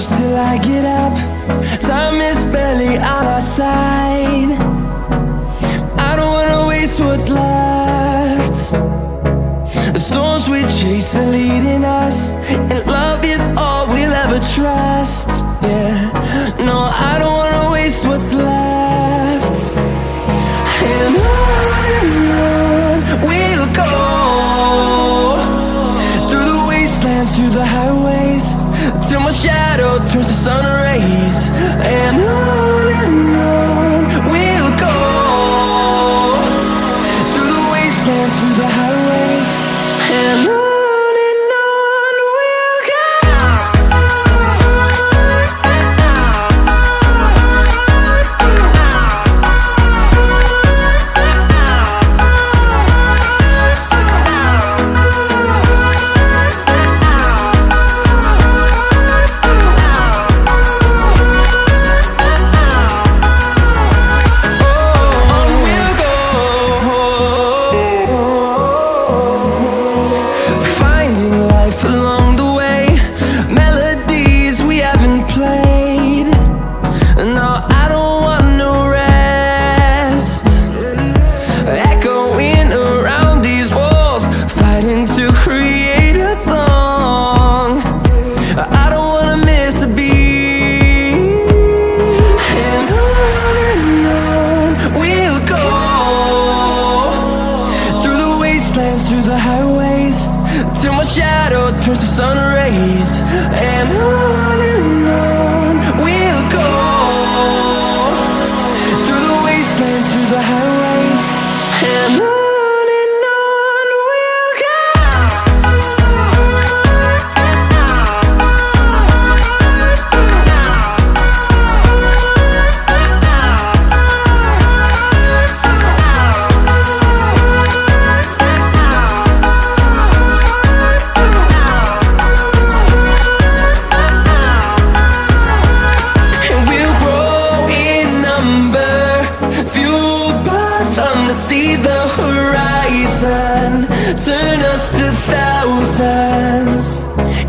close till I get up. Time is barely on our side. I don't wanna waste what's left. The storms we chase are leading us, and love is all we'll ever trust. Yeah, no, I don't wanna waste what's left. And on we'll go, through the wastelands, through the highways, till my shadow turns to sun rays. And on we'll go, through the wastelands, through the highways, and on we'll go. Along the way, melodies we haven't played. No, I don't want no rest. Echoing around these walls, fighting to create a song. I don't wanna miss a beat. And on we'll go, through the wastelands, through the highways, till my shadow turns to sun rays. And on we'll go, through the wastelands, through the highways, and on we'll go. See the horizon turn us to thousands,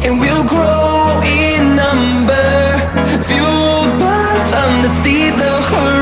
and we'll grow in number, fueled by them to see the horizon.